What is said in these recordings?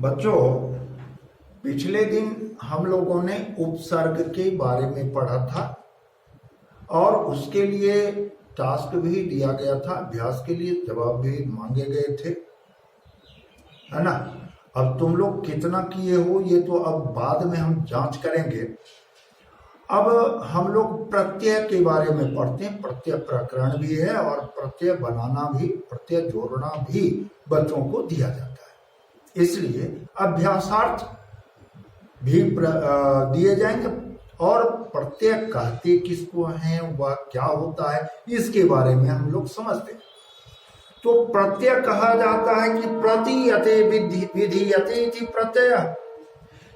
बच्चों, पिछले दिन हम लोगों ने उपसर्ग के बारे में पढ़ा था और उसके लिए टास्क भी दिया गया था, अभ्यास के लिए जवाब भी मांगे गए थे, है ना। अब तुम लोग कितना किए हो ये तो अब बाद में हम जांच करेंगे। अब हम लोग प्रत्यय के बारे में पढ़ते हैं। प्रत्यय प्रकरण भी है और प्रत्यय बनाना भी, प्रत्यय जोड़ना भी बच्चों को दिया जाता है, इसलिए अभ्यासार्थ भी दिए जाएंगे। और प्रत्यय कहते किसको हैं, वह क्या होता है, इसके बारे में हम लोग समझते हैं। तो प्रत्यय कहा जाता है कि प्रतीयते विधीयते इति प्रत्यय,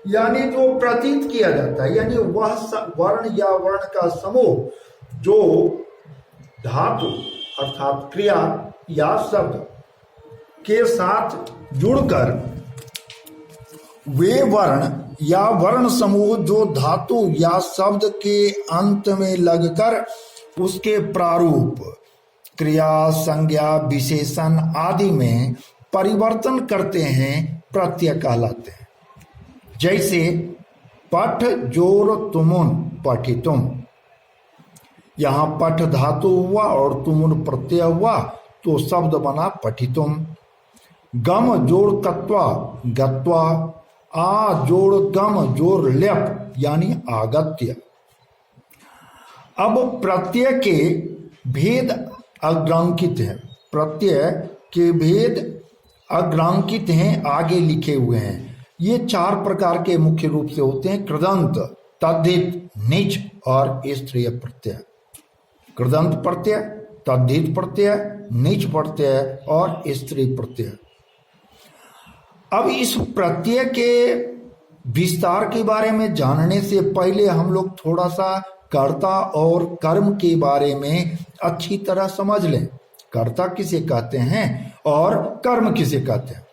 यानी जो प्रतीत किया जाता है, यानी वह वर्ण या वर्ण का समूह जो धातु अर्थात क्रिया या शब्द के साथ जुड़कर वे वर्ण या वर्ण समूह जो धातु या शब्द के अंत में लगकर उसके प्रारूप क्रिया, संज्ञा, विशेषण आदि में परिवर्तन करते हैं, प्रत्यय कहलाते हैं। जैसे पठ जोर तुमुन पठितुम, यहां पठ धातु हुआ और तुमुन प्रत्यय हुआ तो शब्द बना पठितुम। गम जोड़ कत्वा गत्वा, आ जोड़ गम जोड़ ल्यप यानी आगत्य। अब प्रत्यय के भेद अग्रांकित हैं, प्रत्यय के भेद अग्रांकित हैं, आगे लिखे हुए हैं। ये 4 प्रकार के मुख्य रूप से होते हैं: कृदंत, तद्धित, नीच और स्त्रीय प्रत्यय। कृदंत प्रत्यय, तद्धित प्रत्यय, नीच प्रत्यय और स्त्री प्रत्यय। अब इस प्रत्यय के विस्तार के बारे में जानने से पहले हम लोग थोड़ा सा कर्ता और कर्म के बारे में अच्छी तरह समझ लें। कर्ता किसे कहते हैं और कर्म किसे कहते हैं।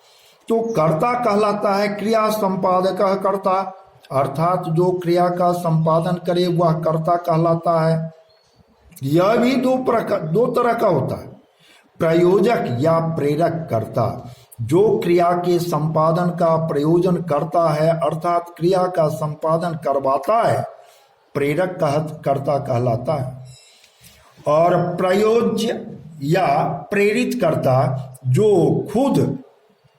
तो कर्ता कहलाता है क्रिया संपादक कर्ता, अर्थात जो क्रिया का संपादन करे वह कर्ता कहलाता है। यह भी दो तरह का होता है, प्रयोजक या प्रेरक कर्ता। जो क्रिया के संपादन का प्रयोजन करता है अर्थात क्रिया का संपादन करवाता है, प्रेरक कर्ता कहलाता है। और प्रयोज्य या प्रेरित कर्ता जो खुद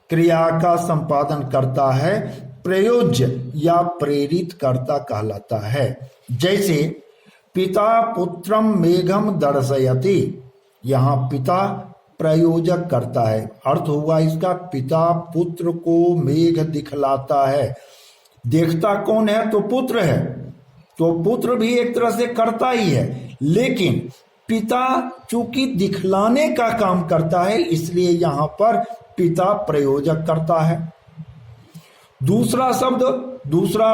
क्रिया का संपादन करता है, प्रयोज्य या प्रेरित कर्ता कहलाता है। जैसे पिता पुत्रम मेघम दर्शयति, यहाँ पिता प्रयोजक करता है, अर्थ हुआ इसका पिता पुत्र को मेघ दिखलाता है। देखता कौन है, तो पुत्र है, तो पुत्र भी एक तरह से करता ही है, लेकिन पिता चूंकि दिखलाने का काम करता है इसलिए यहां पर पिता प्रयोजक करता है। दूसरा शब्द, दूसरा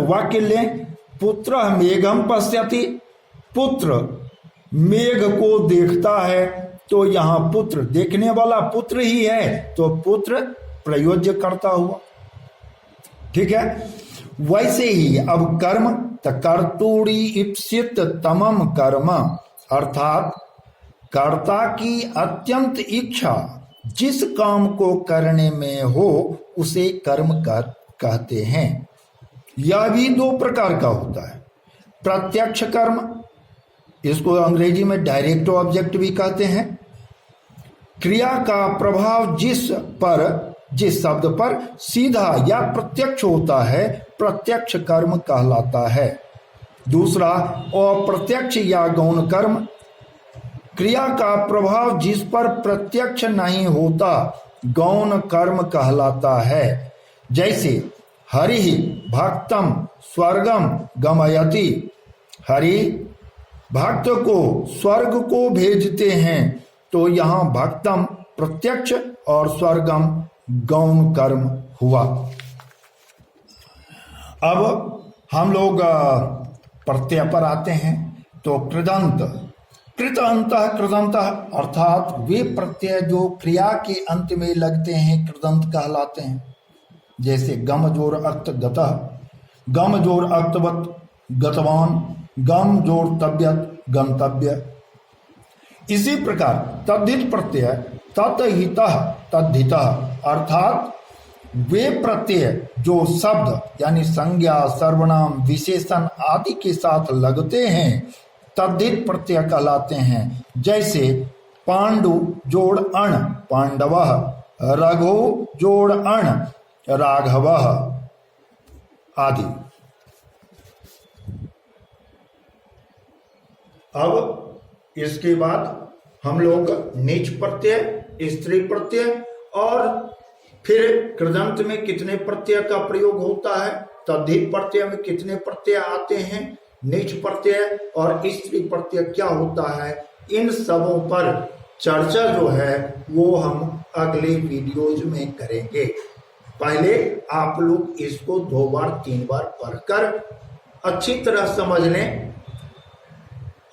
वाक्य लें, पुत्र मेघम पश्यति, पुत्र मेघ को देखता है, तो यहां पुत्र देखने वाला पुत्र ही है, तो पुत्र प्रयोज्य करता हुआ। ठीक है। वैसे ही अब कर्म, कर्तुड़ी इप्सित तमम कर्म, अर्थात कर्ता की अत्यंत इच्छा जिस काम को करने में हो उसे कर्म कहते हैं। यह भी 2 प्रकार का होता है, प्रत्यक्ष कर्म, इसको अंग्रेजी में डायरेक्ट ऑब्जेक्ट भी कहते हैं। क्रिया का प्रभाव जिस शब्द पर सीधा या प्रत्यक्ष होता है प्रत्यक्ष कर्म कहलाता है। दूसरा अप्रत्यक्ष या गौण कर्म, क्रिया का प्रभाव जिस पर प्रत्यक्ष नहीं होता गौण कर्म कहलाता है। जैसे हरि भक्तम स्वर्गम गमयति, हरि भक्त को स्वर्ग को भेजते हैं, तो यहाँ भक्तम प्रत्यक्ष और स्वर्गम गौण कर्म हुआ। अब हम लोग प्रत्यय पर आते हैं। तो कृदंत, कृत अंत कृदंत, अर्थात वे प्रत्यय जो क्रिया के अंत में लगते हैं कृदंत कहलाते हैं। जैसे गम जोर अक्त गतः, गम जोर अक्तवत गतवान, गम जोर तब्यत गंतव्य। इसी प्रकार तद्धित प्रत्यय ततहितः तद्धितः, अर्थात वे प्रत्यय जो शब्द यानी संज्ञा, सर्वनाम, विशेषण आदि के साथ लगते हैं तद्धित प्रत्यय कहलाते हैं। जैसे पांडु जोड़ अण पांडवः, रघु जोड़ अण राघवः आदि। अब इसके बाद हम लोग नीच प्रत्यय, स्त्री प्रत्यय और फिर कृदंत में कितने प्रत्यय का प्रयोग होता है, तद्धित प्रत्यय में कितने प्रत्यय आते हैं, नीच प्रत्यय और स्त्री प्रत्यय क्या होता है, इन सबों पर चर्चा जो है वो हम अगले वीडियोज में करेंगे। पहले आप लोग इसको 2 बार 3 बार पढ़कर अच्छी तरह समझ लें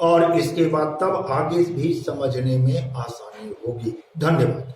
और इसके बाद तब आगे भी समझने में आसानी होगी। धन्यवाद।